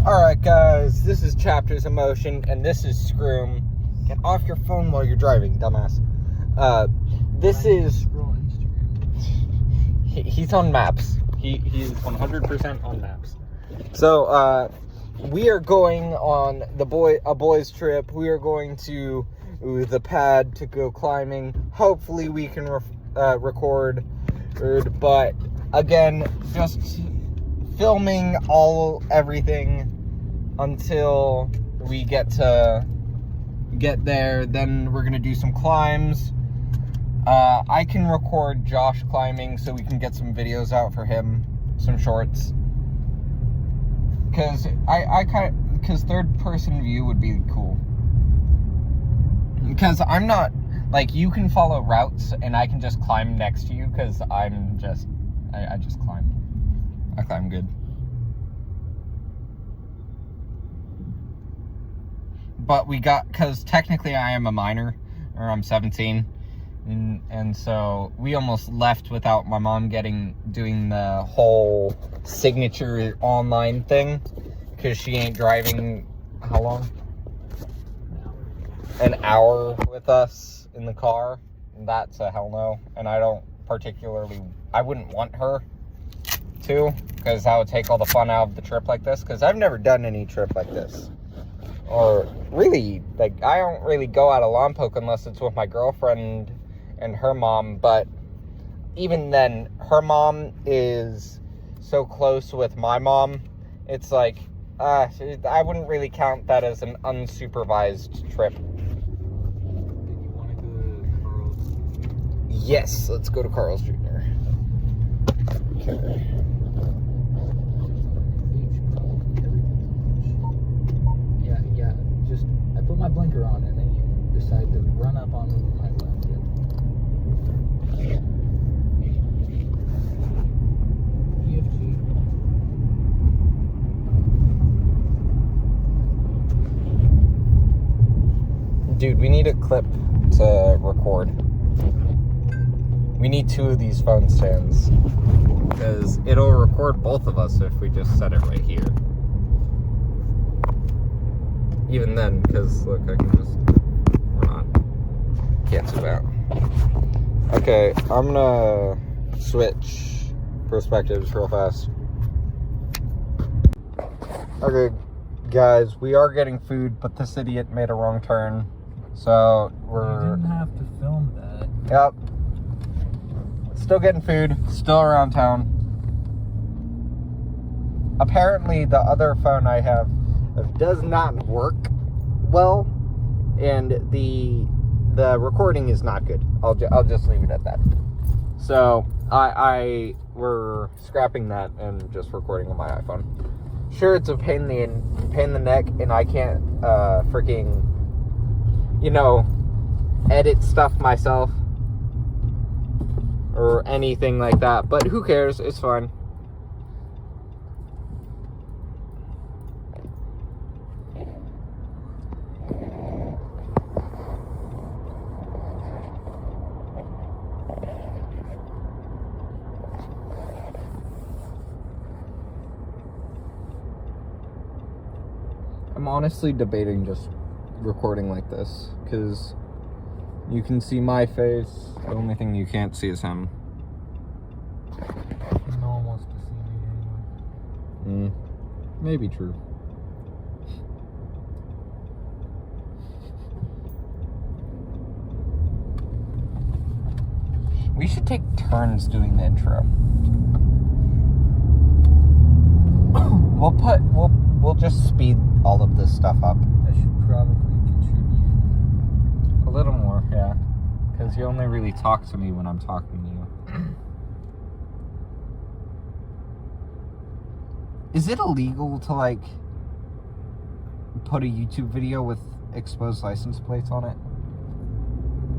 Alright guys, this is Chapters of Motion, and this is Scroom. Get off your phone while you're driving, dumbass. This is... He's on maps. He's 100% on maps. So, we are going on a boys trip. We are going to the pad to go climbing. Hopefully we can record, but again, just filming everything until we get there. Then we're gonna do some climbs. I can record Josh climbing so we can get some videos out for him, some shorts. Cause cause third person view would be cool. Because I'm not, like, you can follow routes and I can just climb next to you because I just climb. I climb good. But because technically I am a minor, or I'm 17, and so we almost left without my mom doing the whole signature online thing, because she ain't driving, how long? An hour with us in the car. That's a hell no. And I wouldn't want her to, because that would take all the fun out of the trip like this, because I've never done any trip like this. Or really, like, I don't really go out of Lompoc unless it's with my girlfriend and her mom, but even then, her mom is so close with my mom, it's like, I wouldn't really count that as an unsupervised trip. Yes, let's go to Carl's Jr. Okay. Yeah, just, I put my blinker on and then you decide to run up on my left. Dude, we need a clip to record. We need 2 of these phone stands, because it'll record both of us if we just set it right here. Even then, because look, I can just, can't zoom out. Okay, I'm gonna switch perspectives real fast. Okay, guys, we are getting food, but this idiot made a wrong turn, so You didn't have to film that. Yep. Still getting food, still around town. Apparently the other phone I have does not work well, and the recording is not good. I'll just leave it at that. So we're scrapping that and just recording on my iPhone. Sure, it's a pain in the neck, and I can't freaking, edit stuff myself or anything like that, but who cares? It's fun. I'm honestly debating just recording like this, because you can see my face. The only thing you can't see is him. No one wants to see me anyway. Maybe true. We should take turns doing the intro. We'll just speed all of this stuff up. I should probably contribute. A little more, yeah. Because you only really talk to me when I'm talking to you. Is it illegal to, like, put a YouTube video with exposed license plates on it?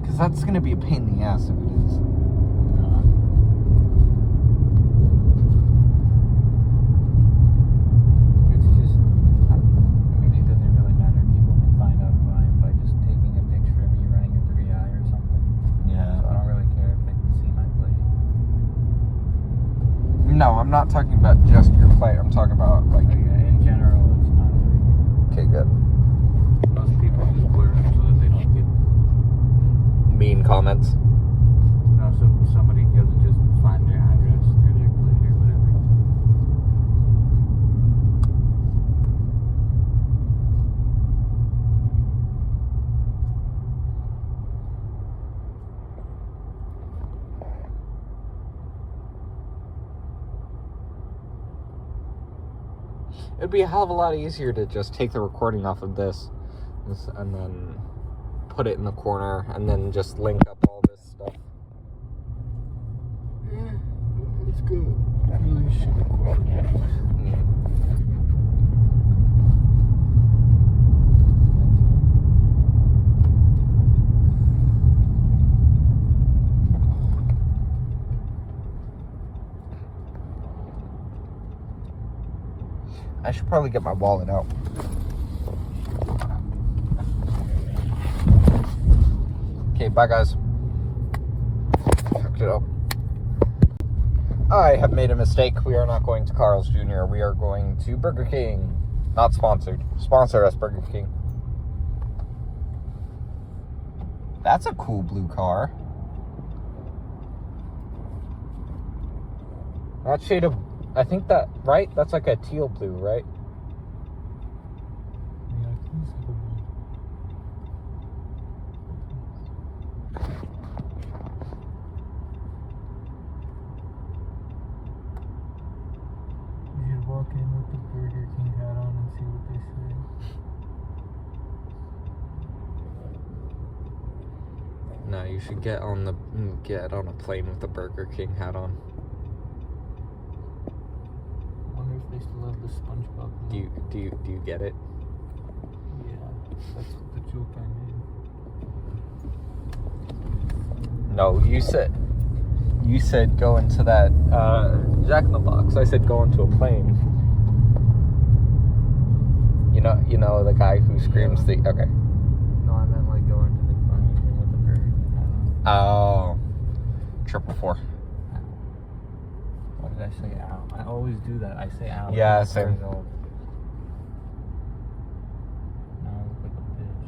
Because that's going to be a pain in the ass if it is. It's just, it doesn't really matter. People can find out who I am by just taking a picture of me running a 3i or something. Yeah. So I don't really care if they can see my plate. No, I'm not talking about just your plate. I'm talking about, like... In general, it's not. comments. No, so somebody doesn't just find their address through their plate or whatever. It'd be a hell of a lot easier to just take the recording off of this and then put it in the corner and then just link up all this stuff. Yeah, it's good. I really should record it. I should probably get my wallet out. Okay, bye guys. Fucked it up. I have made a mistake. We are not going to Carl's Jr. We are going to Burger King. Not sponsored. Sponsor us, Burger King. That's a cool blue car. That shade of... I think that... Right? That's like a teal blue, right? Yeah, I think it's like a blue. You should walk in with the Burger King hat on and see what they say. No, you should get on a plane with the Burger King hat on. I wonder if they still have the SpongeBob. Do you get it? Yeah, that's the joke I made. No, you said go into that Jack in the Box. I said go into a plane. You know the guy who screams the okay. No, I meant like go into the climbing room with the Burger King hat on. Oh, 444. What did I say? Ow. I always do that. I say ow. Yeah, same. Now I look like a bitch.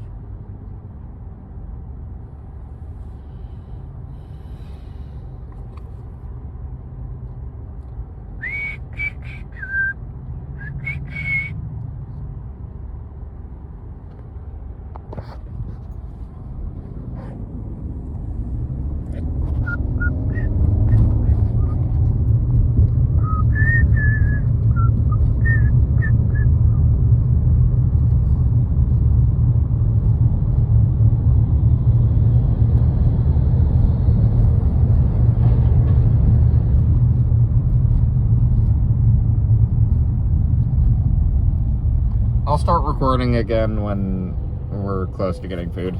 I'll start recording again when we're close to getting food.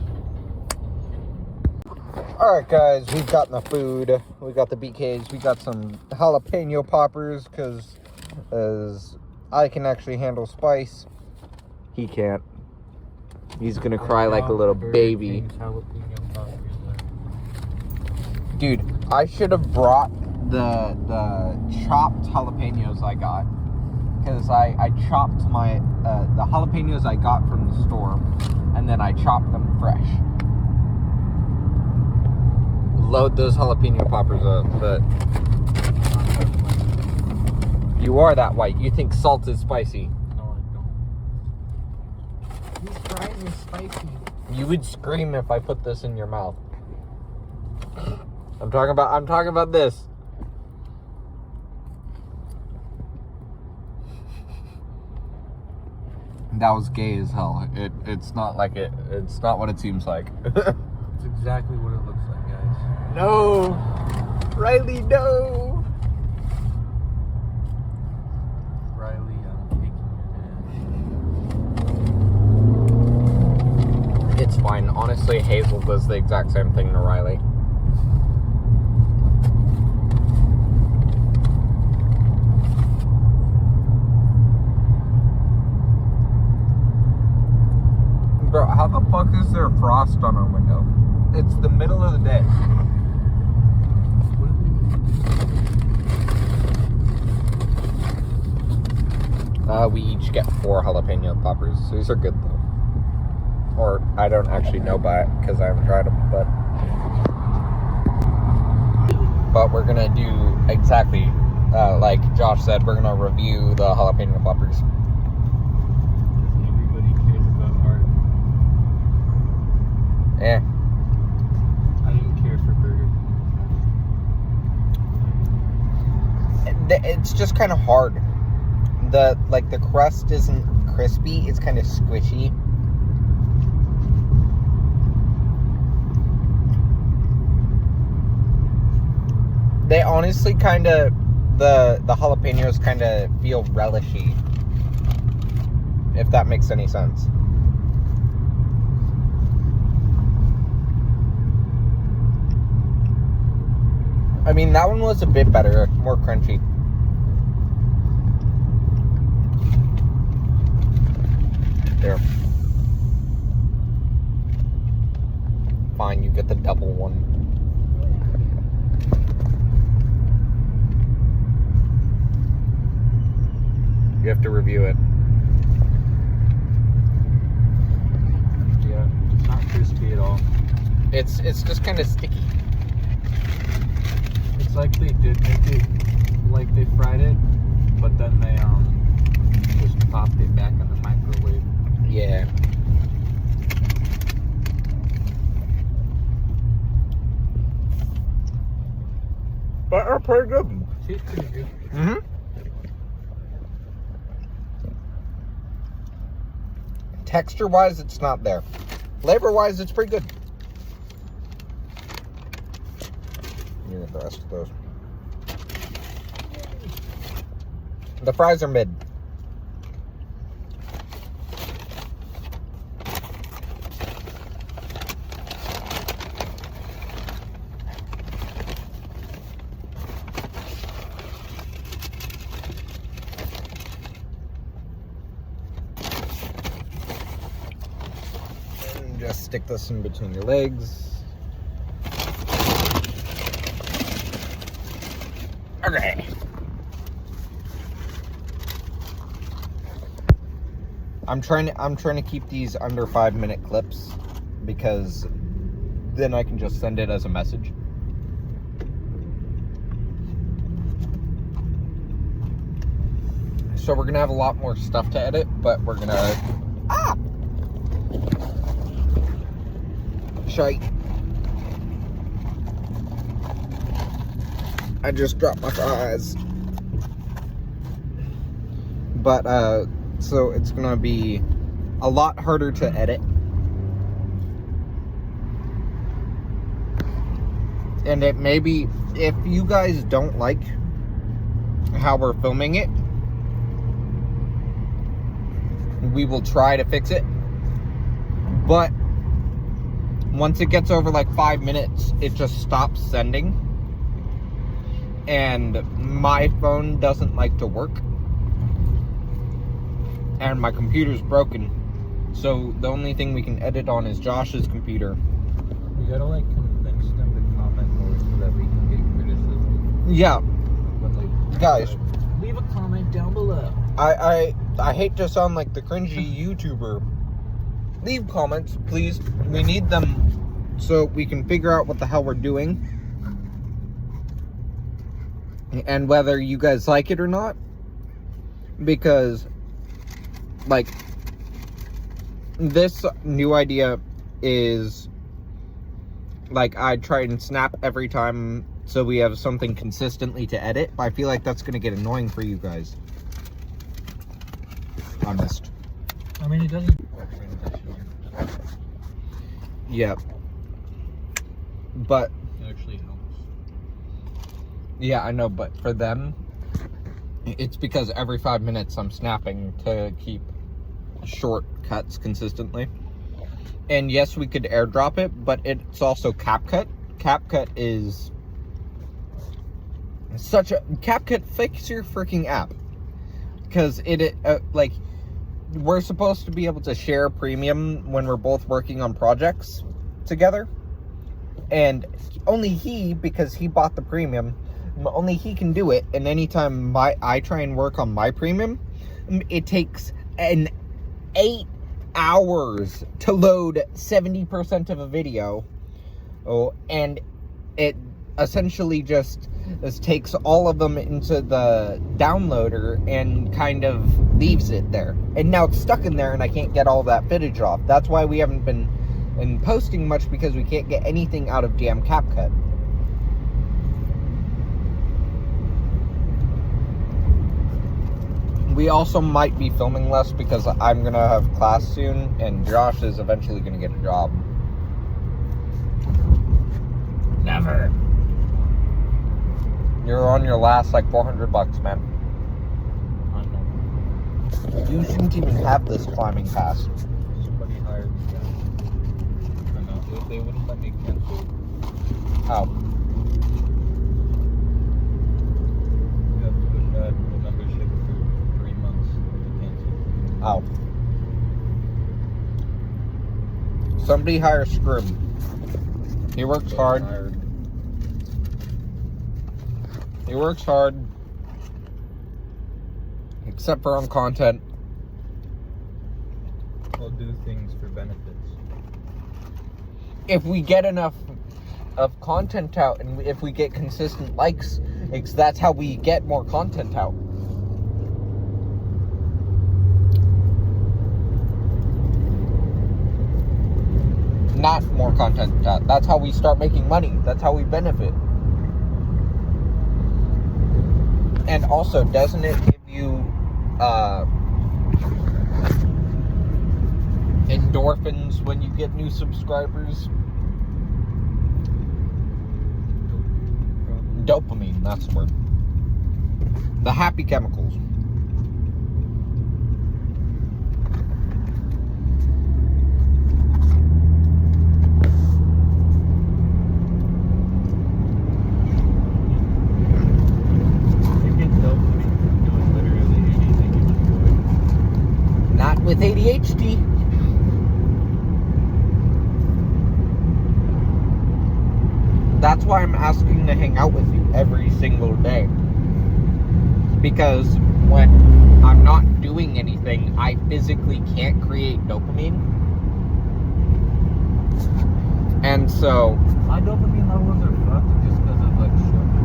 Alright guys, we've gotten the food. We got the BKs. We got some jalapeno poppers because as I can actually handle spice. He can't. He's gonna cry like a little baby. Dude, I should have brought the chopped jalapenos I got. Because I chopped the jalapenos I got from the store, and then I chopped them fresh. Load those jalapeno poppers up, but you are that white. You think salt is spicy. No, I don't. These fries are spicy. You would scream if I put this in your mouth. I'm talking about this. That was gay as hell. It's not like it. It's not what it seems like. It's exactly what it looks like, guys. No, Riley, no. Riley, I'm taking your It's fine. Honestly, Hazel does the exact same thing to Riley. Bro, how the fuck is there frost on our window? It's the middle of the day. We each get 4 jalapeno poppers. These are good though. Or I don't actually know by it because I haven't tried them, but But we're gonna do exactly like Josh said. We're gonna review the jalapeno poppers. Everybody cares about art. Yeah. I didn't care for Burger King. It's just kind of hard. The crust isn't crispy. It's kind of squishy. They honestly kind of, the jalapenos kind of feel relishy, if that makes any sense. I mean, that one was a bit better, more crunchy. There. Fine, you get the double one. You have to review it. Yeah, it's not crispy at all. It's just kind of sticky. It's like they did make it, like they fried it, but then they just popped it back in the microwave. Yeah. But they're pretty good. Tastes pretty good. Mm-hmm. Texture-wise, it's not there. Flavor-wise, it's pretty good. You get the rest of those. The fries are mid. And just stick this in between your legs. Okay. I'm trying to keep these under 5-minute clips because then I can just send it as a message. So we're gonna have a lot more stuff to edit, but we're gonna shite. I just dropped my fries. But so it's gonna be a lot harder to edit. And it may be, if you guys don't like how we're filming it, we will try to fix it. But once it gets over like 5 minutes, it just stops sending. And my phone doesn't like to work. And my computer's broken. So the only thing we can edit on is Josh's computer. We gotta like convince them to comment more so that we can get criticism. Yeah. But like, Guys, leave a comment down below. I hate to sound like the cringy YouTuber. Leave comments, please. We need them so we can figure out what the hell we're doing. And whether you guys like it or not. Because, like, this new idea is, like, I try and snap every time so we have something consistently to edit. But I feel like that's going to get annoying for you guys. Honest. I mean, it doesn't. Yeah. But It actually helps. yeah, I know, but for them, it's because every 5 minutes I'm snapping to keep short cuts consistently. And yes, we could airdrop it, but it's also CapCut. CapCut is such a... CapCut, fix your freaking app. Because it like, we're supposed to be able to share premium when we're both working on projects together. And only he, because he bought the premium, only he can do it. And anytime I try and work on my premium, it takes 8 hours to load 70% of a video. Oh, and essentially just takes all of them into the downloader and kind of leaves it there. And now it's stuck in there and I can't get all that footage off. That's why we haven't been posting much, because we can't get anything out of damn CapCut. We also might be filming less because I'm going to have class soon and Josh is eventually going to get a job. Never. You're on your last like $400, man. I know. You shouldn't even have this climbing pass. Somebody hired me, guys. I know. They wouldn't let me cancel. Oh. You have to have had a membership for 3 months to cancel. Oh. Somebody hire Scroom. He works hard. Hired. He works hard. Except for on content. I'll do things for benefits. If we get enough of content out and if we get consistent likes, that's how we get more content out. Not more content out. That's how we start making money. That's how we benefit. And also, doesn't it give you endorphins when you get new subscribers? Dopamine, that's the word. The happy chemicals. With ADHD. That's why I'm asking to hang out with you every single day. Because when I'm not doing anything, I physically can't create dopamine. And so... My dopamine levels are fucked just because of like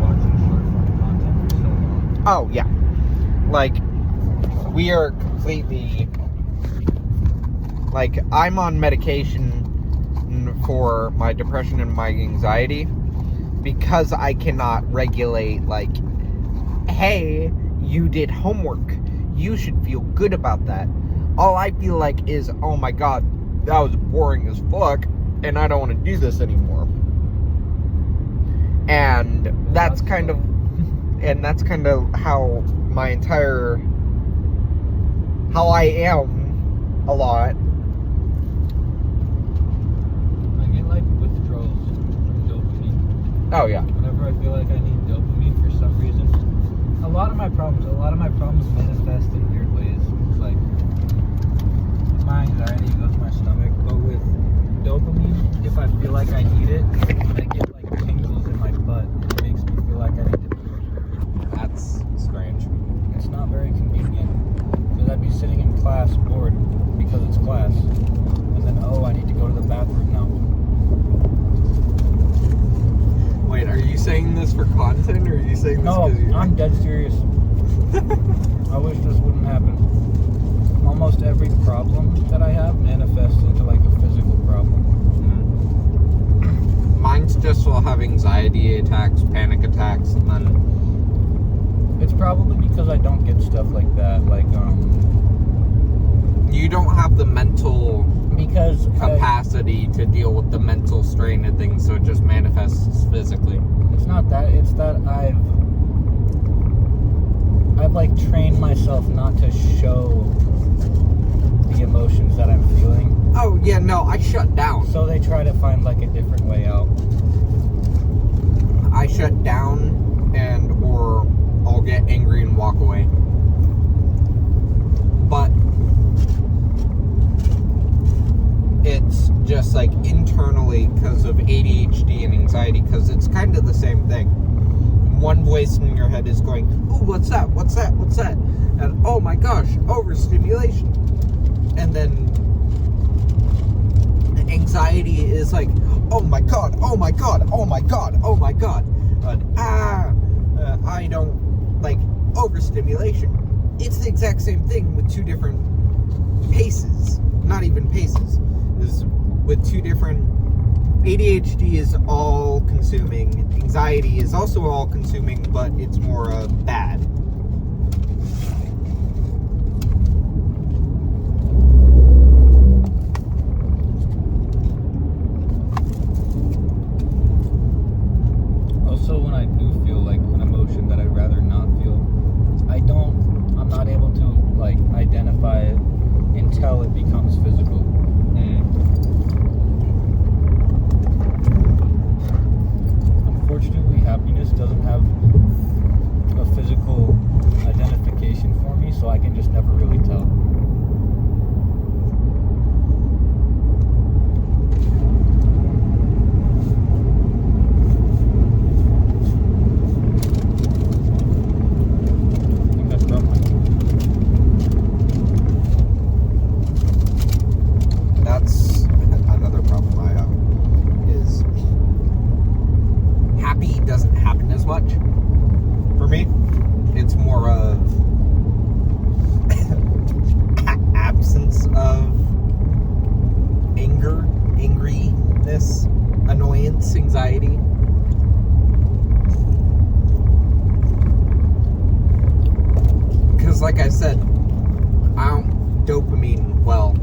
watching short form content for so long. Oh, yeah. Like, we are completely... Like, I'm on medication for my depression and my anxiety because I cannot regulate, like, hey, you did homework. You should feel good about that. All I feel like is, oh my god, that was boring as fuck, and I don't want to do this anymore. And that's kind of, how my entire, how I am a lot. Oh, yeah. Whenever I feel like I need dopamine for some reason. A lot of my problems manifest in weird ways. Like, my anxiety goes to my stomach. But with dopamine, if I feel like I need it, I get like tingles in my butt. It makes me feel like I need to do it. That's strange. It's not very convenient. Because I'd be sitting in class bored because it's class. And then, I need to go to the bathroom now. Wait, are you saying this for content, or are you saying this No, because you're... I'm dead serious. I wish this wouldn't happen. Almost every problem that I have manifests into like a physical problem. Mine's just will have anxiety attacks, panic attacks, and then... It's probably because I don't get stuff like that. Like, You don't have the mental... Because capacity to deal with the mental strain of things, so it just manifests physically. It's not that. It's that I've like trained myself not to show the emotions that I'm feeling. Oh yeah, no, I shut down. So they try to find like a different way out. I shut down, or I'll get angry and walk away. But it's just like internally because of ADHD and anxiety, because it's kind of the same thing. One voice in your head is going, "Ooh, what's that? What's that? What's that?" And oh my gosh, overstimulation. And then anxiety is like, oh my god, oh my god, oh my god, oh my god. I don't like overstimulation. It's the exact same thing with two different paces. Not even paces. Is with two different. ADHD is all consuming. Anxiety is also all consuming, but it's more bad. Also, when I do feel like an emotion that I'd rather not feel, I'm not able to like identify it until it becomes physical. Unfortunately, happiness doesn't have a physical identification for me, so I can just never really tell. That's another problem I have, is happy doesn't happen as much for me. It's more of absence of anger, angriness, annoyance, anxiety. Because like I said, I don't dopamine well.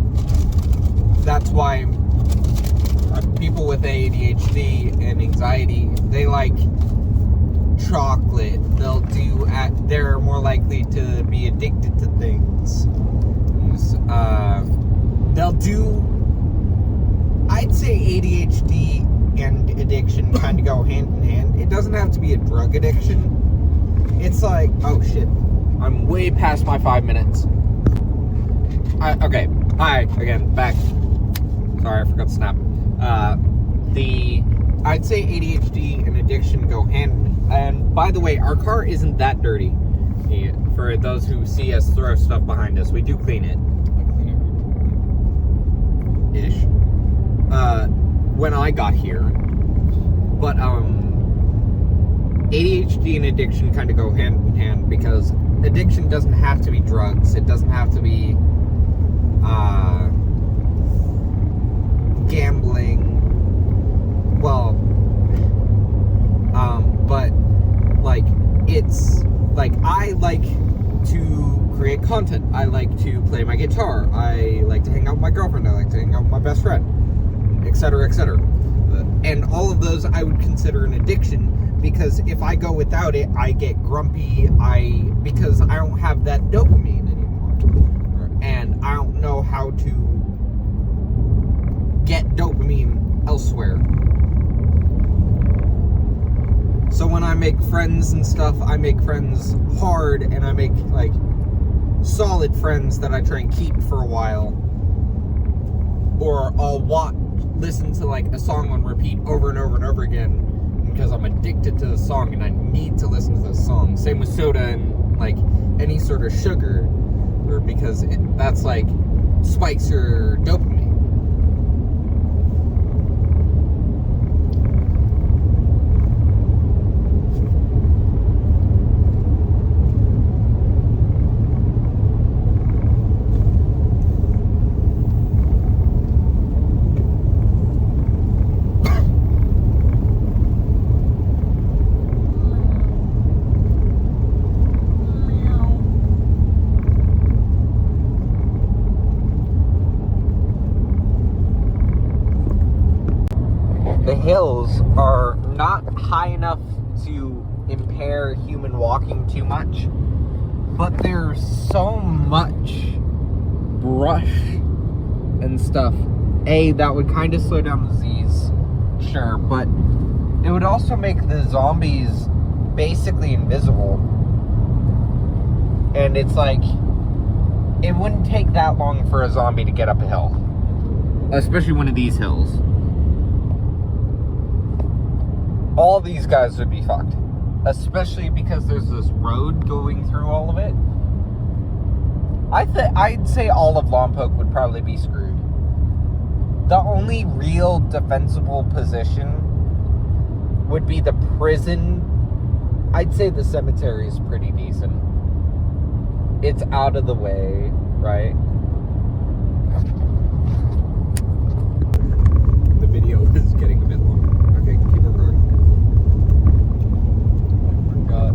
That's why people with ADHD and anxiety, they like chocolate. They're more likely to be addicted to things. I'd say ADHD and addiction kind of go hand in hand. It doesn't have to be a drug addiction. It's like, oh shit, I'm way past my 5 minutes. Okay, hi, again, back. Sorry, I forgot to snap. I'd say ADHD and addiction go hand. And by the way, our car isn't that dirty. For those who see us throw stuff behind us, we do clean it. Ish. When I got here. But ADHD and addiction kind of go hand in hand, because addiction doesn't have to be drugs. It doesn't have to be gambling. Well, but like, it's like, I like to create content. I like to play my guitar. I like to hang out with my girlfriend. I like to hang out with my best friend, etc., etc. And all of those I would consider an addiction, because if I go without it, I get grumpy. Because I don't have that dopamine anymore, and I don't know how to get dopamine elsewhere. So when I make friends and stuff, I make friends hard, and I make like solid friends that I try and keep for a while. Or I'll listen to like a song on repeat over and over and over again, because I'm addicted to the song and I need to listen to the song. Same with soda and like any sort of sugar, or because that's like spikes your dopamine. The hills are not high enough to impair human walking too much, but there's so much brush and stuff. That would kind of slow down the Z's, sure, but it would also make the zombies basically invisible. And it's like, it wouldn't take that long for a zombie to get up a hill, especially one of these hills. All these guys would be fucked, especially because there's this road going through all of it. I'd say all of Lompoc would probably be screwed. The only real defensible position would be the prison. I'd say the cemetery is pretty decent. It's out of the way, right? The video is getting a bit long. Okay, keep it going. I forgot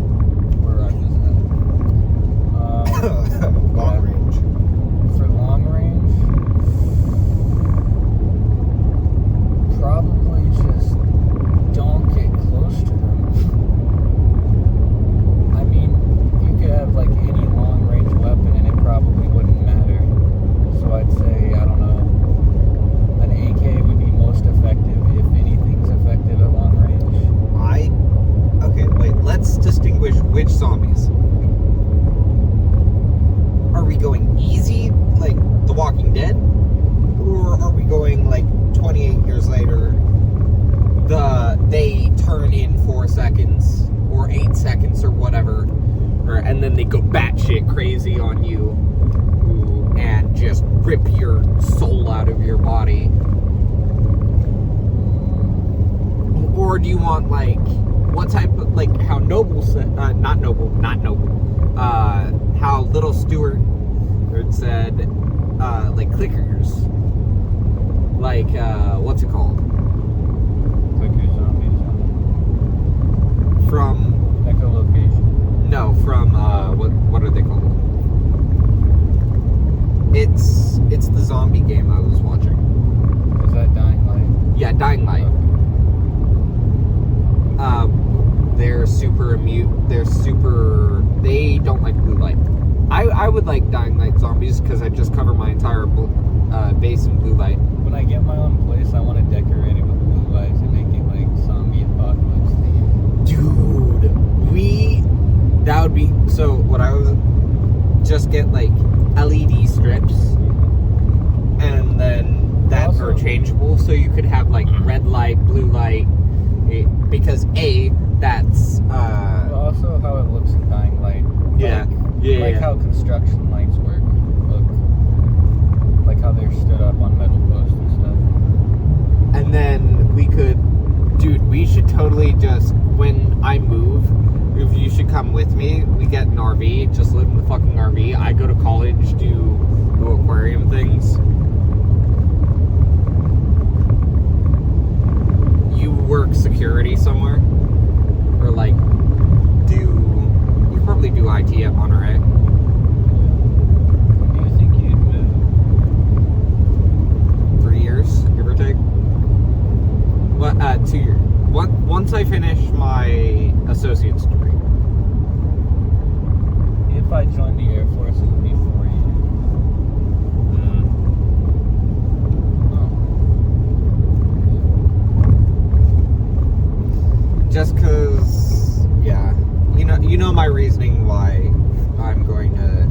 where I was at. Long range. For long range, probably just don't get close to them. I mean, you could have like any long range weapon and it probably wouldn't matter. So I'd say, I don't know, an AK would be most effective if anything's effective at long range. Okay, wait, let's distinguish which zombies. Are we going easy, like The Walking Dead? Or are we going like 28 years later, they turn in 4 seconds or 8 seconds or whatever, and then they go batshit crazy on you and just rip your soul out of your body? Or do you want like, what type of, like how Noble said, not Noble, how Little Stewart said, like clickers, like, what's it called? Clicker zombies. From Echolocation. No, from what are they called? It's the zombie game I was watching. Is that Dying Light? Yeah, Dying Light. Okay. They're super immune. They don't like blue light. I would like Dying Light zombies because I just cover my entire base in blue light. When I get my own place, I want to decorate it with blue lights and make it like zombie apocalypse themed. Dude, that would be, so what I was, just get like LED strips, and then that Also, are changeable, so you could have like red light, blue light, because that's, but also how it looks in Dying Light. Like how construction lights work. Look, like how they're stood up on metal posts and stuff. And then we should totally just, when I move, if you should come with me, we get an RV, just live in the fucking RV. I go to college, do aquarium things. You work security somewhere, or like you probably do IT at Monterey. When do you think you'd move? 3 years, give or take. Well, 2 years. Once I finish my associate's degree. If I joined the Air Force, it would be 4 years. Oh. Just cause, yeah, you know my reasoning why I'm going to,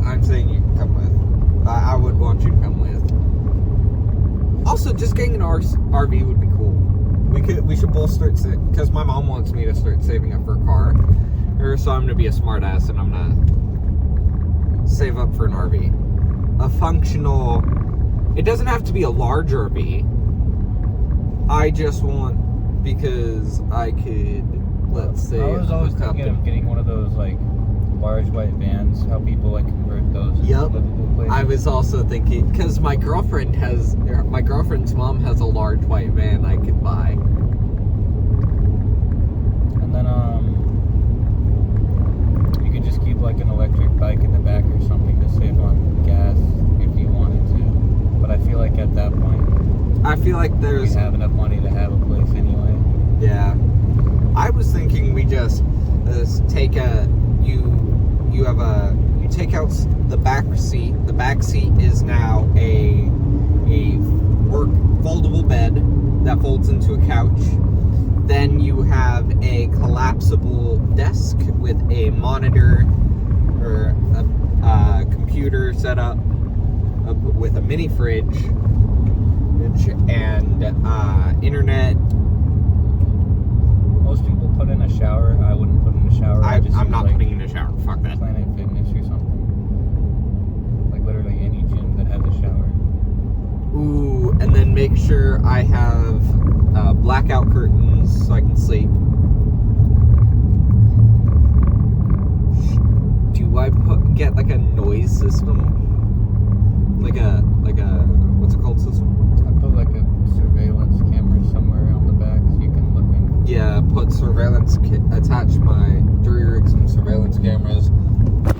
I'm saying you can come with. I would want you to come with. Also, just getting an RV would be cool. We should both start, because my mom wants me to start saving up for a car, so I'm gonna be a smart ass and I'm gonna save up for an RV. A functional, it doesn't have to be a large RV. I just want, because I could, let's say, I was always thinking of getting one of those like large white vans, how people like convert those into livable places. I was also thinking, because my girlfriend's mom has a large white van I could buy. And then you could just keep like an electric bike in the back or something to save on gas if you wanted to. But I feel like at that point, I feel like you have enough money to have a place anyway. Yeah. I was thinking we just take you take out the back seat. The back seat is now a foldable bed that folds into a couch. Then you have a collapsible desk with a monitor or a computer set up with a mini fridge and internet. Most people put in a shower. I wouldn't put in a shower. I'm not putting in a shower. Fuck that. Planet Fitness or something. Like literally any gym sure I have blackout curtains so I can sleep. Do I get like a noise system? Like a what's it called system? I put like a surveillance camera somewhere on the back so you can look in. Yeah, put attach my jury rig some surveillance cameras. It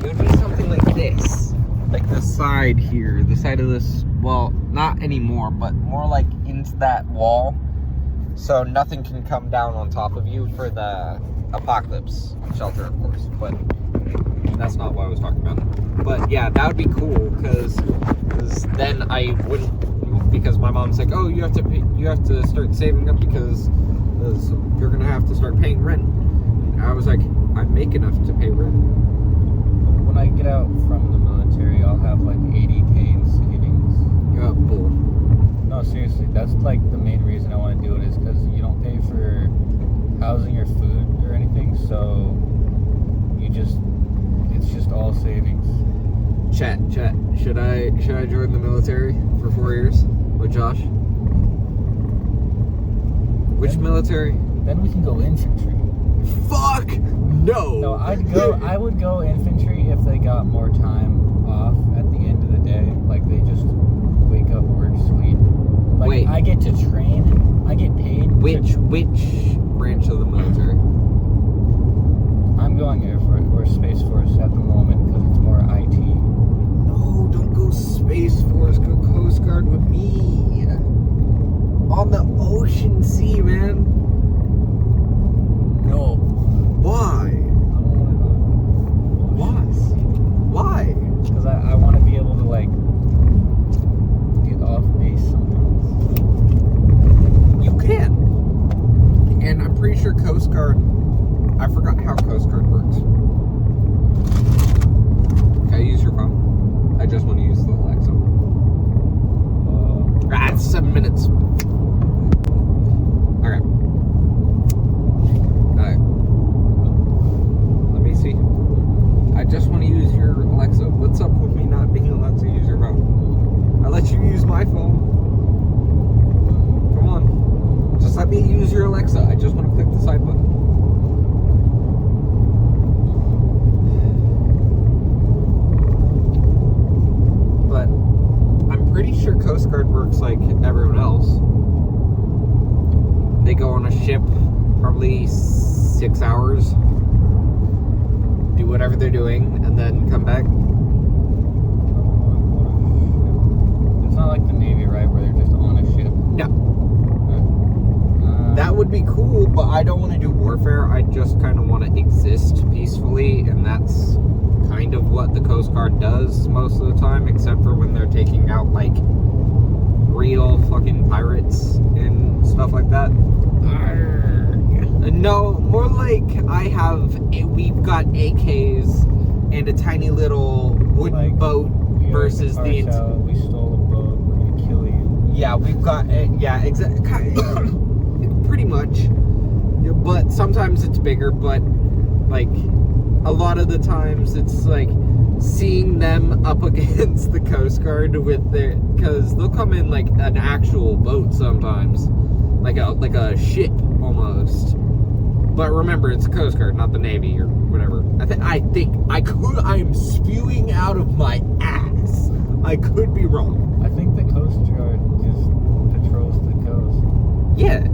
would be something like this. Like the side here, the side of this, well, not anymore, but more like into that wall. So nothing can come down on top of you for the apocalypse shelter, of course. But that's not what I was talking about. But yeah, that would be cool because then I wouldn't, because my mom's like, oh, you have to start saving up because you're gonna have to start paying rent. And I was like, I make enough to pay rent. When I get out from the military, I'll have like 80K in savings. Yeah, bull. No, seriously, that's like the main reason I want to do it is because you don't pay for housing or food or anything, so it's just all savings. Chat. Should I join the military for 4 years with Josh? Which military? Then we can go infantry. Fuck no. No, I would go infantry if they got more time off at the end of the day. Like they just wake up, work, sleep. Like Wait. I get to train. I get paid. Which branch of the military? I'm going Air Force or Space Force at the moment because it's more IT. No, don't go Space Force. Go Coast Guard with me. On the ocean sea, man. No. Why? I don't want to go. Why? Because I want to be able to like get off base sometimes. You can. And I'm pretty sure Coast Guard, I forgot how Coast Guard works. Can I use your phone? I just want to use the Alexa. It's 7 minutes. Okay. Alright. Let me see. I just want to use your Alexa. What's up with me not being allowed to use your phone? I let you use my phone. Come on. Just let me use your Alexa. I just want to click the side button. But I'm pretty sure Coast Guard works like everyone else. They go on a ship probably 6 hours, do whatever they're doing, and then come back. It's not like the Navy, right, where they're just on a ship. No. That would be cool, but I don't want to do warfare. I just kind of want to exist peacefully, and that's kind of what the Coast Guard does most of the time, except for when they're taking out, like, real fucking pirates and stuff like that. No, more like we've got AKs and a tiny little wooden boat versus the... We stole a boat, we're gonna kill you. Yeah, we've got... yeah, exactly. Pretty much. Yeah, but sometimes it's bigger, but, like, a lot of the times it's, like, seeing them up against the Coast Guard with their... Because they'll come in, like, an actual boat sometimes. Like a ship, almost. But remember, it's the Coast Guard, not the Navy or whatever. I think I am spewing out of my ass. I could be wrong. I think the Coast Guard just patrols the coast. Yeah.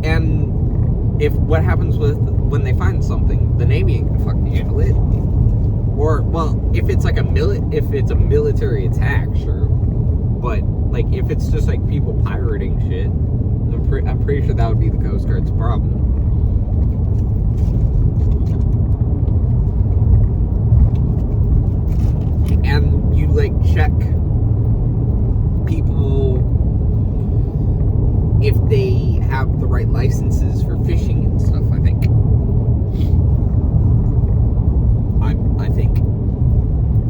And if what happens when they find something, the Navy ain't gonna fucking handle it. Or, well, if it's like a military attack, sure. But, like, if it's just like people pirating shit, I'm pretty sure that would be the Coast Guard's problem. And you, like, check people if they have the right licenses for fishing and stuff, I think.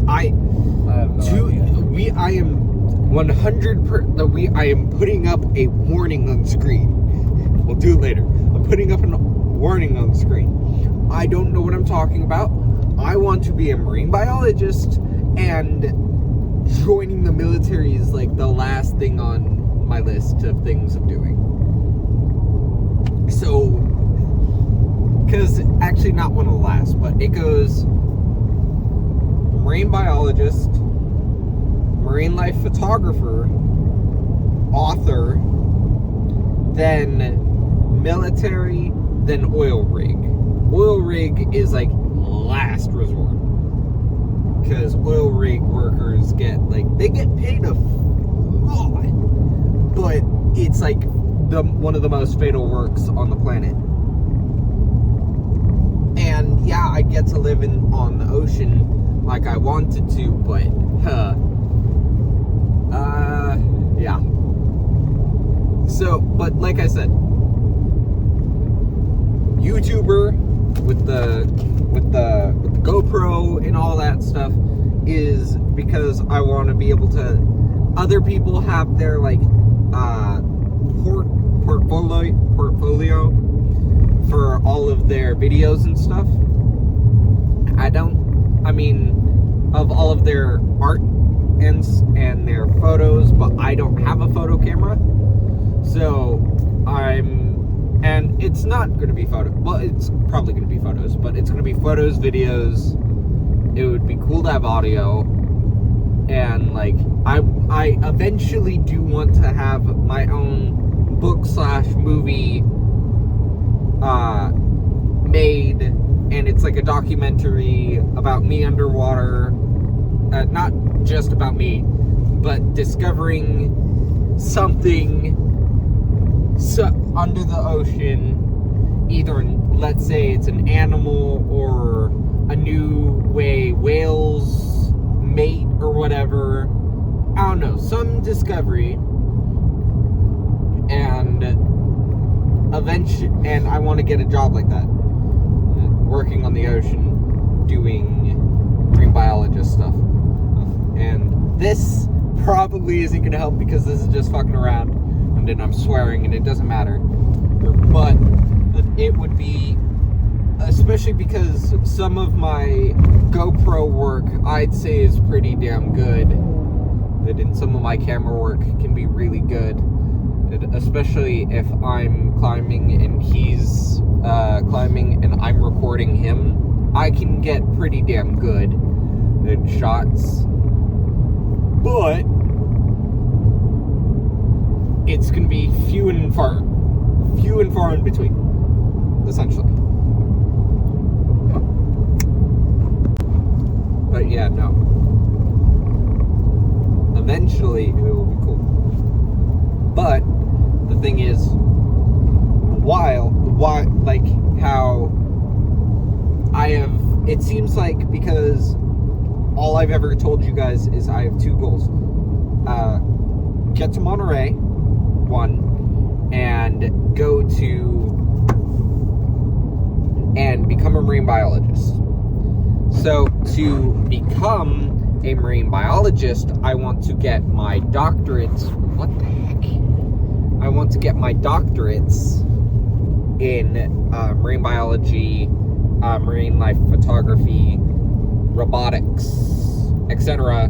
I have no idea. I am putting up a warning on screen. We'll do it later. I'm putting up a warning on screen. I don't know what I'm talking about. I want to be a marine biologist, and joining the military is like the last thing on my list of things I'm doing. So, because actually not one of the last, but it goes marine biologist, marine life photographer, author, then military, then oil rig. Oil rig is like last resort, because oil rig workers get they get paid a lot, but it's like one of the most fatal works on the planet. And yeah, I get to live on the ocean like I wanted to, but yeah. So, but like I said, YouTuber with the GoPro and all that stuff is because I want to be able to. Other people have their portfolio for all of their videos and stuff. I mean, of all of their art and their photos, but I don't have a photo camera, so and it's not going to be well, it's probably going to be photos, but it's going to be photos, videos. It would be cool to have audio, and I eventually do want to have my own book/movie made, and it's like a documentary about me underwater, not just about me, but discovering something under the ocean, either let's say it's an animal or a new way whales mate or whatever. I don't know, some discovery, and eventually, and I want to get a job like that, working on the ocean, doing marine biologist stuff. And this probably isn't going to help because this is just fucking around, and then I'm swearing, and it doesn't matter. But it would be, especially because some of my GoPro work I'd say is pretty damn good, and some of my camera work can be really good, especially if I'm climbing and he's climbing and I'm recording him. I can get pretty damn good at shots, but it's gonna be few and far in between, essentially. But yeah, no. Eventually, it will be cool. But the thing is, how I have, it seems like, because all I've ever told you guys is I have two goals. Get to Monterey, one, and go to, and become a marine biologist. So, to become a marine biologist, I want to get my doctorates. What the heck? I want to get my doctorates in marine biology, marine life photography, robotics, etc.,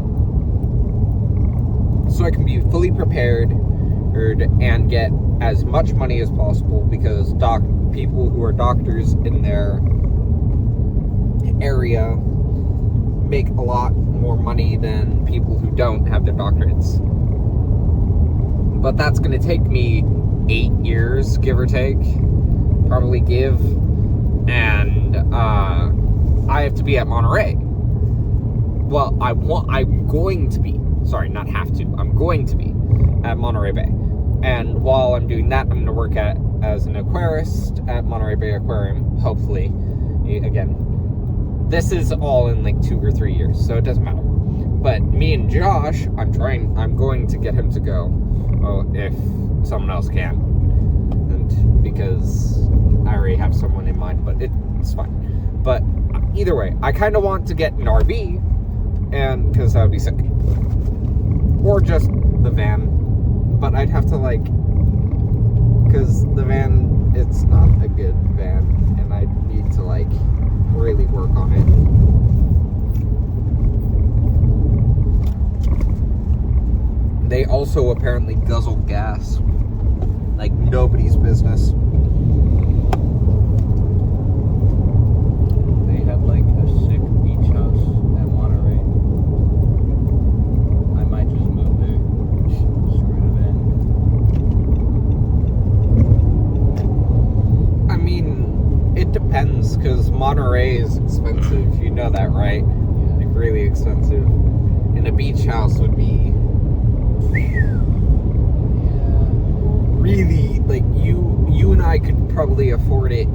so I can be fully prepared and get as much money as possible, because people who are doctors in their area make a lot more money than people who don't have their doctorates. But that's going to take me 8 years, give or take, probably give, and I have to be at Monterey. Well, I'm going to be at Monterey Bay. And while I'm doing that, I'm going to work as an aquarist at Monterey Bay Aquarium, hopefully. Again, this is all in 2 or 3 years, so it doesn't matter. But me and Josh, I'm going to get him to go, if someone else can. And because I already have someone in mind, but it's fine. But either way, I kind of want to get an RV, and because that would be sick. Or just the van. But I'd have to because the van, it's not a good van, and I need to really work on it. They also apparently guzzle gas like nobody's business. They had like a sick beach house at Monterey. I might just move there. Screw the van. I mean, it depends, because Monterey is expensive. You know that, right? Yeah. Like, really expensive. And a beach house would be really, like, you and I could probably afford it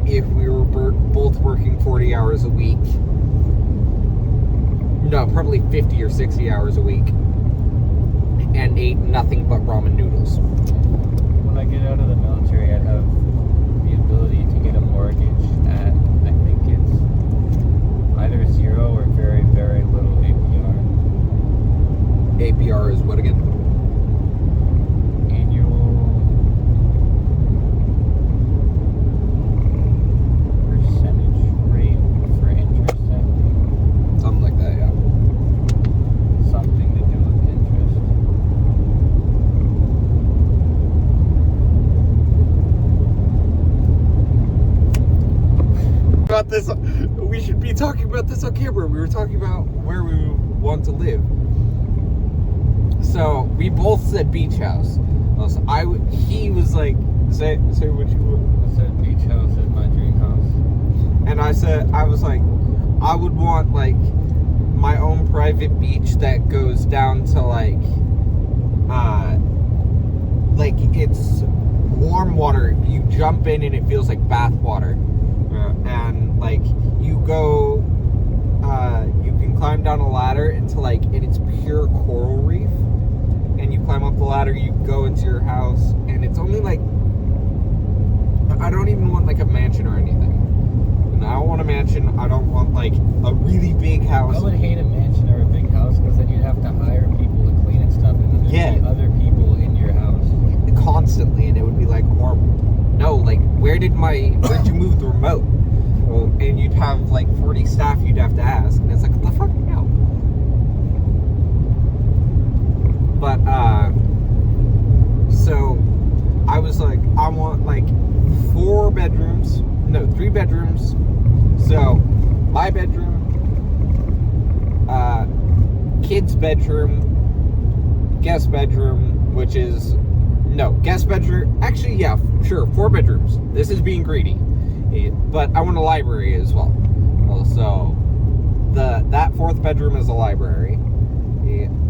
if we were both working 40 hours a week. No, probably 50 or 60 hours a week. And ate nothing but ramen noodles. When I get out of the military, I'd have the ability to get a mortgage at, I think it's either 0 or very, very little APR. APR is what again? Annual percentage rate for interest, I think. Something like that, yeah. Something to do with interest. About this, we should be talking about this on camera. We were talking about where we want to live. So we both said beach house. So he was like, say what you would. I said beach house is my dream house. And I was like, I would want like my own private beach that goes down to like it's warm water. You jump in and it feels like bath water. And like you go, you can climb down a ladder into like, and it's pure coral reef. And you climb up the ladder, you go into your house, and it's only like, I don't even want like a mansion or anything. And I don't want a mansion. I don't want like a really big house. I would hate a mansion or a big house because then you'd have to hire people to clean and stuff, and then there'd be other people in your house constantly, and it would be like horrible. No, like where'd you move the remote? Well, and you'd have like 40 staff you'd have to ask, and it's like, what the fuck, no. But so I was like, I want like 3 bedrooms. So my bedroom, kid's bedroom, guest bedroom, which is guest bedroom. Actually, yeah, sure, 4 bedrooms. This is being greedy, but I want a library as well. So that 4th bedroom is a library,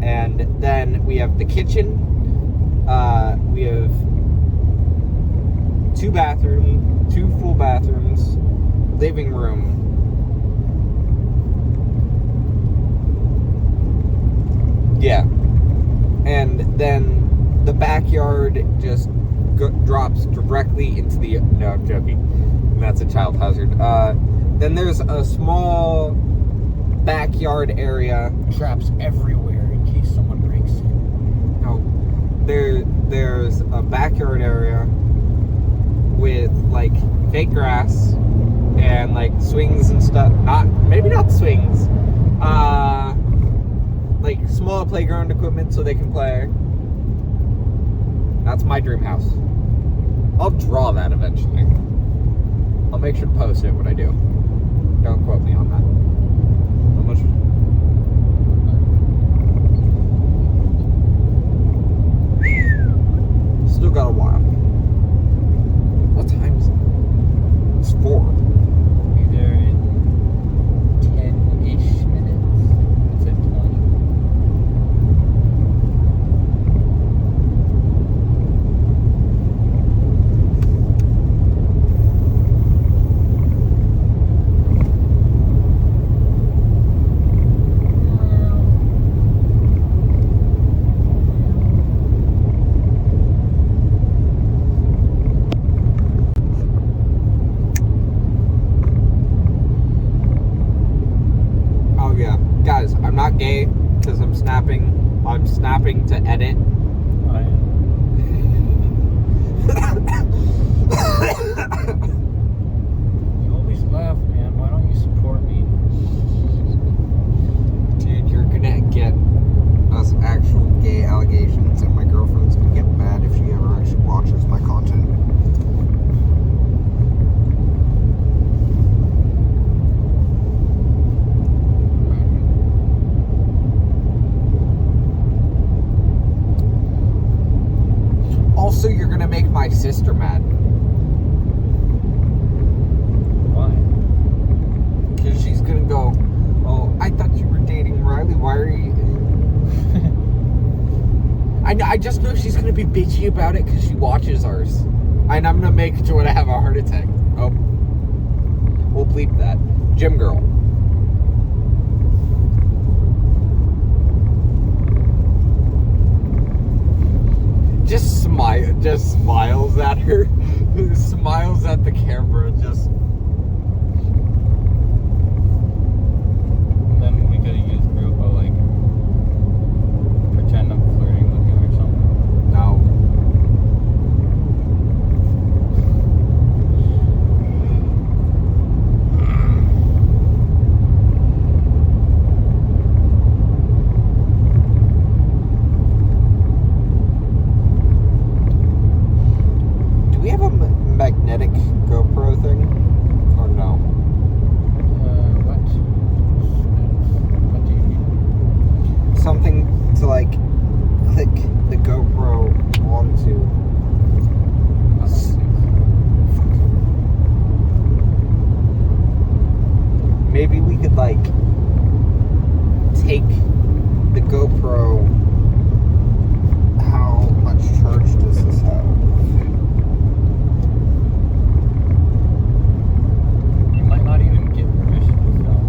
and then we have the kitchen. We have 2 bathrooms, 2 full bathrooms, living room. Yeah, and then the backyard just drops directly into the. No, I'm joking. That's a child hazard. Then there's a small backyard area. Traps everywhere in case someone breaks in. No, there's a backyard area with like fake grass and like swings and stuff. Maybe not swings. Like small playground equipment so they can play. That's my dream house. I'll draw that eventually. I'll make sure to post it when I do. Don't quote me on that. How much? Still got a while. What time is it? It's 4. Be there in 10-ish minutes. It's at 20. Guys, I'm not gay because I'm snapping. I'm snapping to edit. I am. You always laugh, man. Why don't you support me? Dude, you're gonna get us actual I just know she's gonna be bitchy about it because she watches ours. And I'm gonna make Jordan have a heart attack. Oh. We'll bleep that. Gym girl. Just smiles at her. Smiles at the camera, just. And then we could use Grupo, like, pretend I'm flirting with you or something. No. Do we have a magnetic GoPro thing? Or no? What? What do you mean? Something to like click the GoPro onto. I don't think Maybe we could like take the GoPro. How much charge does this have? you might not even get permission to film.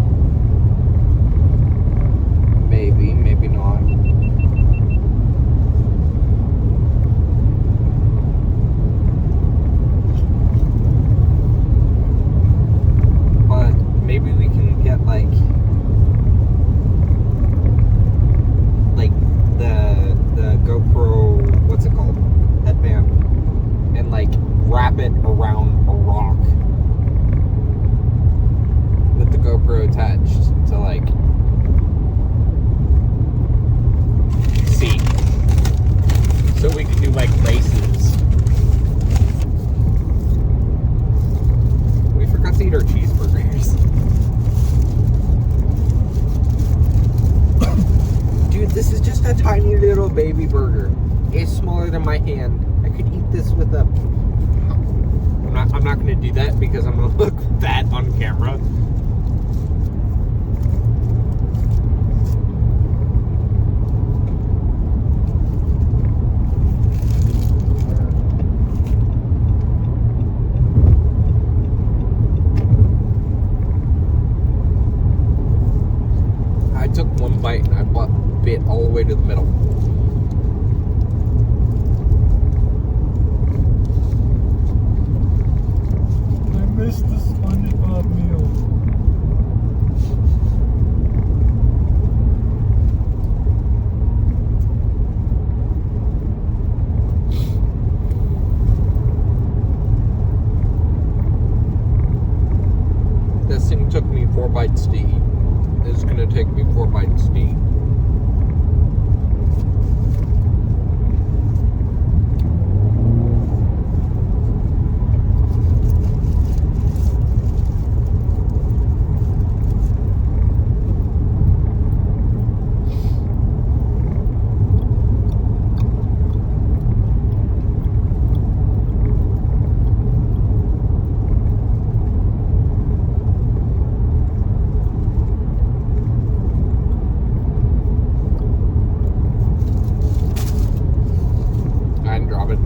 Maybe, maybe not. But maybe we can get like the GoPro, what's it called? Headband. And like wrap it around a rock with the GoPro attached to like see. So we could do like races. We forgot to eat our cheeseburgers. Dude, this is just a tiny little baby burger. It's smaller than my hand. I could eat this with a. I'm not gonna do that because I'm gonna look fat on camera. I took one bite and I bit all the way to the middle. I missed the SpongeBob meal. This thing took me 4 bites to eat. This is gonna take me 4 bites to eat. I didn't drop it.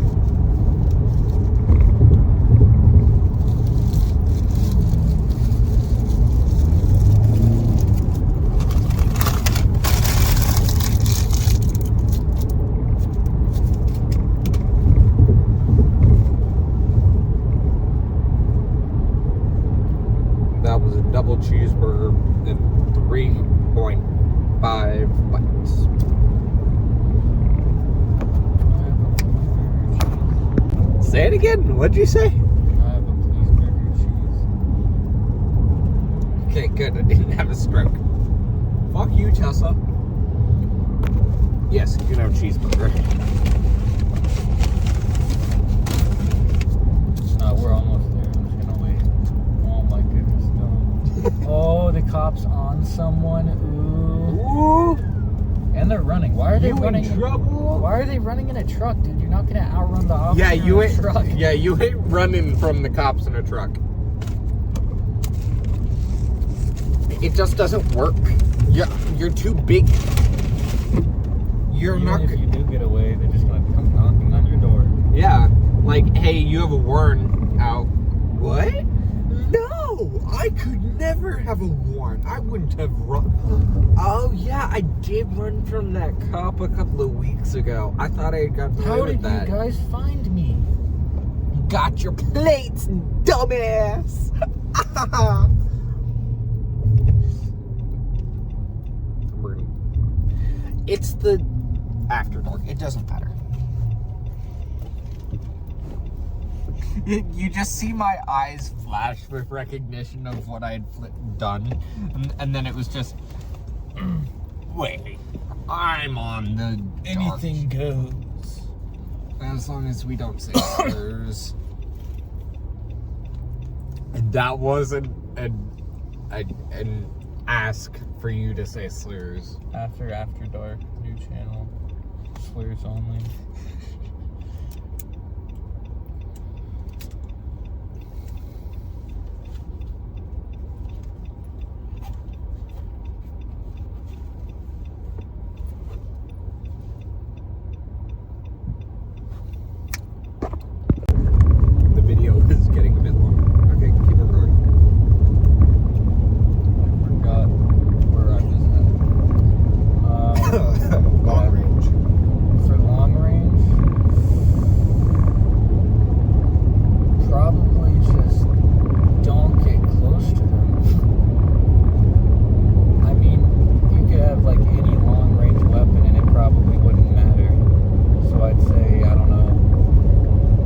That was a double cheeseburger in 3.5 bites. Say it again. What'd you say? I have a please burger cheese. Okay, good. I didn't have a stroke. Fuck you, Tessa. Yes, you can have a cheeseburger. We're almost there. I'm just gonna wait. Oh my goodness, no. Oh, the cop's on someone. Ooh. Ooh, And they're running. Why are they running? in trouble. Why are they running in a truck, dude? You're not gonna outrun the officer Yeah, you in a ain't. truck. Yeah, you ain't running from the cops in a truck. It just doesn't work. You're too big. You're Even not. if you do get away, they're just gonna come knocking on your door. Yeah, like, hey, you have a warrant out. What? No, I could never have a warrant. I wouldn't have run. Oh yeah, I did run from that cop a couple of weeks ago. I thought I had gotten away with that. How did you guys find me? Got your plates, dumbass. It's the after dark. It doesn't matter. You just see my eyes flash with recognition of what I had done, and then it was just, wait, I'm on the dark. Anything goes. As long as we don't say slurs. And that wasn't an ask for you to say slurs. After dark, new channel, slurs only. The video is getting a bit long. Okay, keep on going. I forgot where I was at. Long range. For long range, probably just don't get close to them. I mean, you could have like any long range weapon and it probably wouldn't matter. So I'd say, I don't know,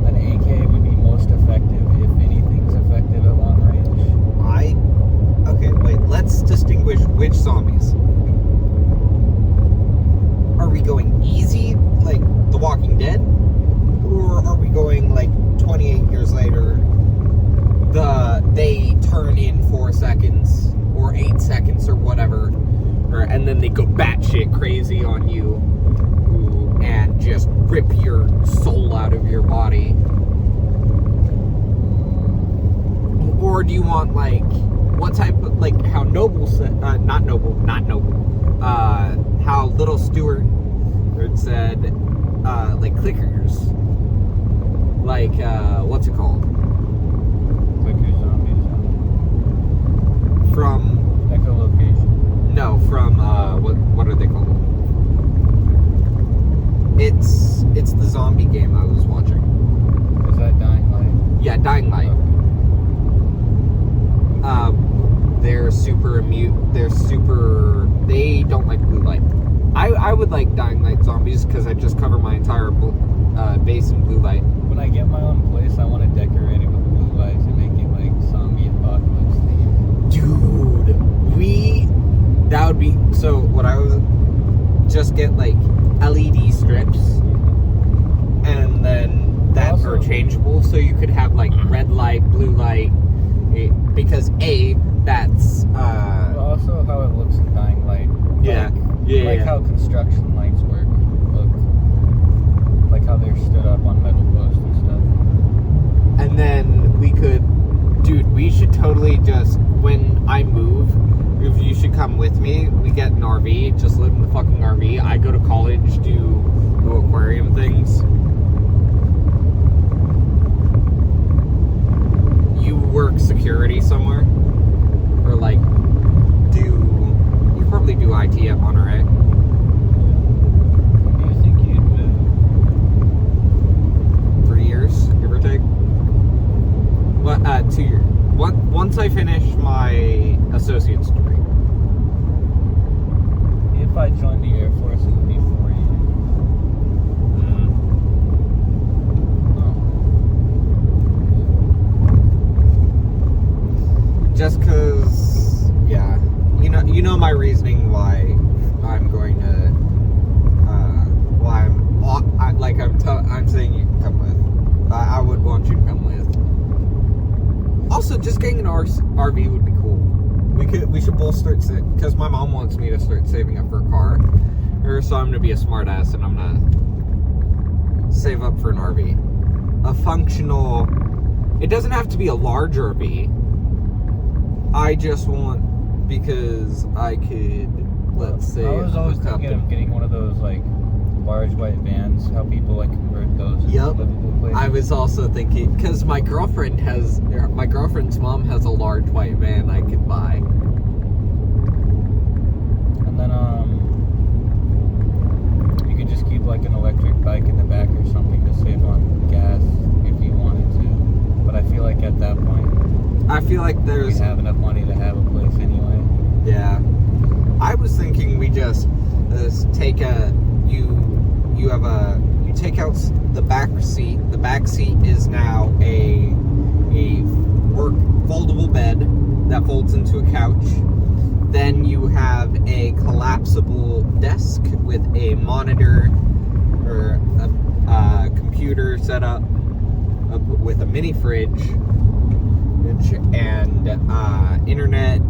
an AK would be most effective if anything's effective at long range. Okay, wait, let's distinguish which zombies. Are we going easy, like The Walking Dead? Or are we going like 28 years later, they turn in 4 seconds or 8 seconds or whatever, and then they go batshit crazy on you and just rip your soul out of your body? Or do you want like, what type of, like how Noble said, not Noble, how Little Stewart said, like clickers, like, what's it called? Clicker zombies. From, Echolocation. no, from, what are they called? It's the zombie game I was watching. Is that Dying Light? Yeah, Dying Light. They're super immune. They don't like blue light. I would like Dying Light zombies because I just cover my entire base in blue light. When I get my own place, I want to decorate it with blue light to make it like zombie apocalypse themed. Dude, that would be, so what I was, just get like LED strips, and then that Also, are changeable, so you could have like red light, blue light, because that's also how it looks in Dying Light. Like how construction lights work. Look, like how they're stood up on metal posts and stuff. And then we should totally just, when I move, if you should come with me, we get an RV, just live in the fucking RV. I go to college, do aquarium things. You work security somewhere, or like you probably do IT at Monterey. When do you think you'd move? 3 years, give or take. Well, 2 years. Once I finish my associate's degree. If I joined the Air Force, it would be 4 years. Just cause, yeah, you know my reasoning why I'm going to, I'm saying you can come with. I would want you to come with. Also, just getting an RV would be cool. We should both start because my mom wants me to start saving up for a car, so I'm gonna be a smart ass and I'm gonna save up for an RV, a functional. It doesn't have to be a large RV. I just want, because I could, let's say, I was always thinking of getting one of those like large white vans, how people like convert those into Yep. livable places. I was also thinking, because my girlfriend's mom has a large white van I could buy. And then you could just keep like an electric bike in the back or something to save on gas if you wanted to. But I feel like at that point, I feel like we there's, have enough money to have a place anyway. yeah. I was thinking we just take you take out the back seat. The back seat is now a work foldable bed that folds into a couch. Then you have a collapsible desk with a monitor or a computer set up with a mini fridge and internet.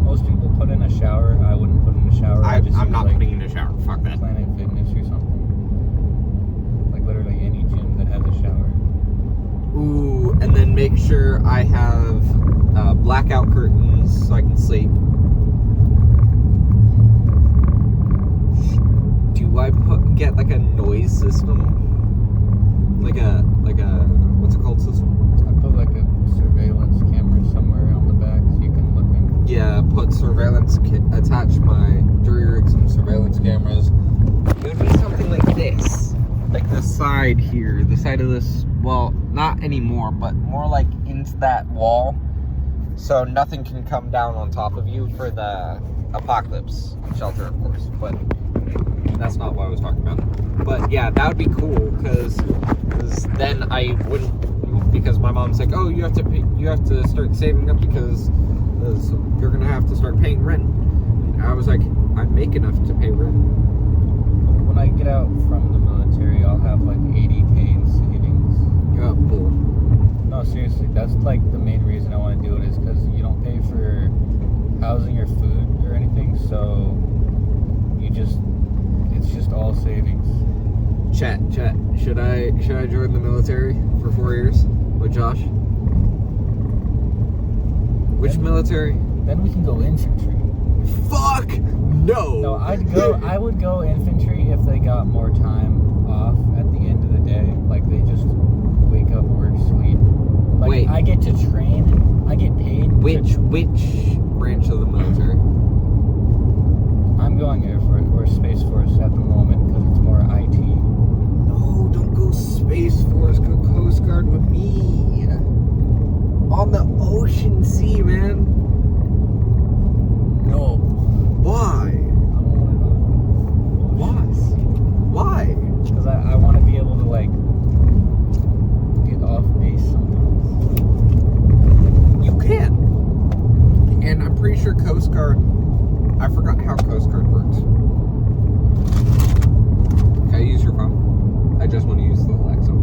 Most people put in a shower. I wouldn't put in a shower. I'm not putting in a shower. Fuck that. Planet Fitness or something. Like literally any gym that has a shower. Ooh, and then make sure I have blackout curtains so I can sleep. Do I get like a noise system? Like a what's it called system? I put like a surveillance camera somewhere on the back so you can look in. Yeah, put attach my jury rig some surveillance cameras. It would be something like this. Like the side here, the side of this, well, not anymore, but more like into that wall. So nothing can come down on top of you for the apocalypse shelter, of course. But that's not what I was talking about. But yeah, that would be cool because then I wouldn't, because my mom's like, oh, you have to start saving up because you're gonna have to start paying rent. And I was like, I make enough to pay rent. When I get out from the military, I'll have like 80K in savings. Yeah, bull. No, seriously, that's like the main reason I want to do it is because you don't pay for housing or food or anything, so it's just all savings. Chat. Should I join the military for 4 years with Josh? Which military? Then we can go infantry. Fuck no. No, I would go infantry if they got more time off at the end of the day. Like they just wake up, work, sleep. Like Wait. I get to train. I get paid. Which branch of the military? I'm going Air Force or Space Force at the moment because it's more IT. No, don't go Space Force. Go Coast Guard with me. On the ocean sea, man. No. Why? I don't want to go. Why? Because I want to be able to like get off base sometimes. You can. And I'm pretty sure Coast Guard, I forgot how Coast Guard works. Can I use your phone? I just want to use the Alexa.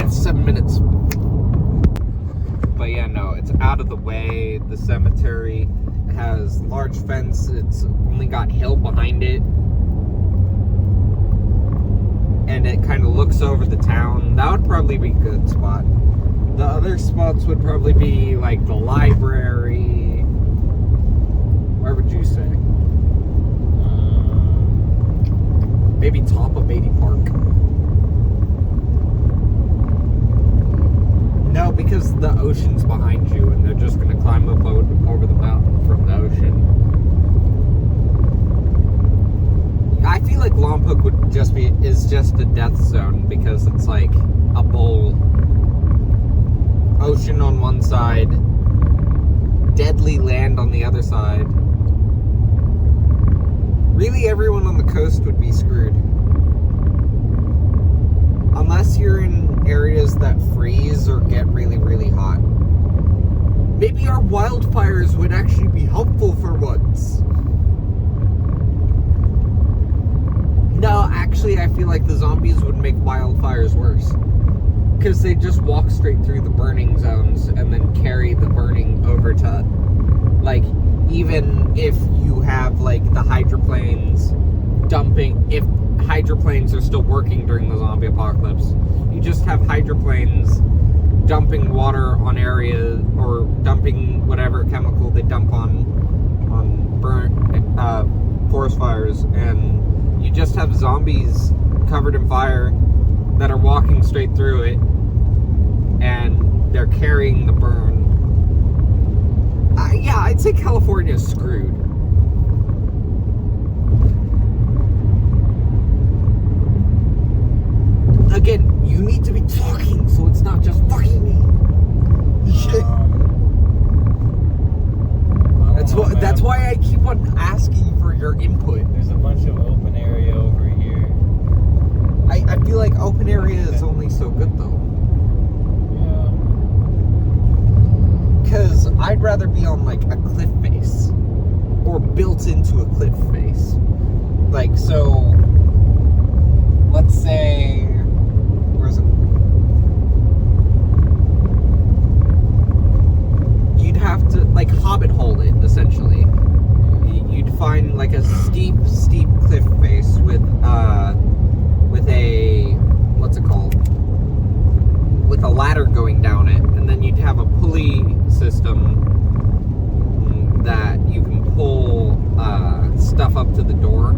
It's 7 minutes. But yeah, no, it's out of the way. The cemetery has large fence. It's only got hill behind it. And it kind of looks over the town. That would probably be a good spot. The other spots would probably be like the library. Where would you say? Maybe top of Beatty Park. No, because the ocean's behind you and they're just going to climb up over the mountain from the ocean. I feel like Lompoc is just a death zone because it's like a bowl. Ocean on one side, deadly land on the other side. Really, everyone on the coast would be screwed. Unless you're in areas that freeze or get really, really hot. Maybe our wildfires would actually be helpful for once. No, actually, I feel like the zombies would make wildfires worse. Because they just walk straight through the burning zones and then carry the burning over to, like, even if you have, like, the hydroplanes dumping, if hydroplanes are still working during the zombie apocalypse, you just have hydroplanes dumping water on areas, or dumping whatever chemical they dump on forest fires. cars, and you just have zombies covered in fire that are walking straight through it, and they're carrying the burn. Yeah, I'd say California's screwed. Again, you need to be talking, so it's not just fucking me. That's why I keep on asking for your input. There's a bunch of open area over here. I feel like open area is only so good though. Yeah. Because I'd rather be on like a cliff face. Or built into a cliff face. Like, so let's say, where's it? You'd have to like hobbit hole it essentially. You'd find like a steep cliff face with a, what's it called? With a ladder going down it, and then you'd have a pulley system that you can pull stuff up to the door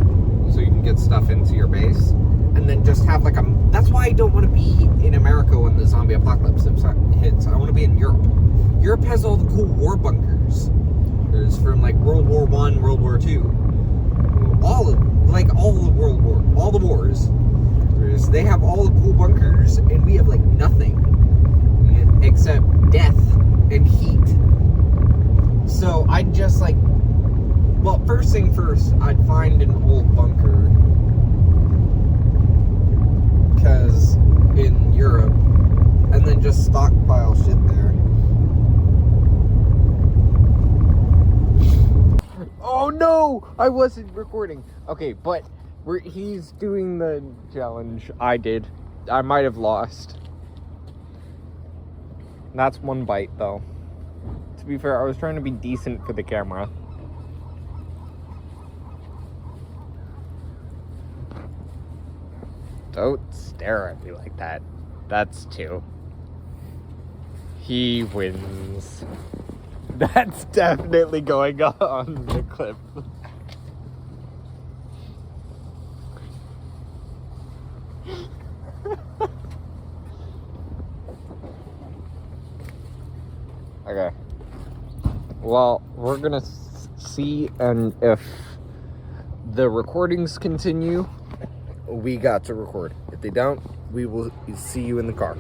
so you can get stuff into your base, and then just have like a, that's why I don't want to be in America when the zombie apocalypse hits. I want to be in Europe. Europe has all the cool war bunkers. There's from like World War I, World War II, all the wars. They have all the cool bunkers, and we have like nothing except death and heat. So I'd just like, well, first thing first, I'd find an old bunker, because in Europe, and then just stockpile shit there. Oh no! I wasn't recording. Okay, but he's doing the challenge. I did. I might have lost. That's one bite, though. To be fair, I was trying to be decent for the camera. Don't stare at me like that. That's 2. He wins. That's definitely going on the clip. Okay. Well, we're gonna see, and if the recordings continue, we got to record. If they don't, we will see you in the car.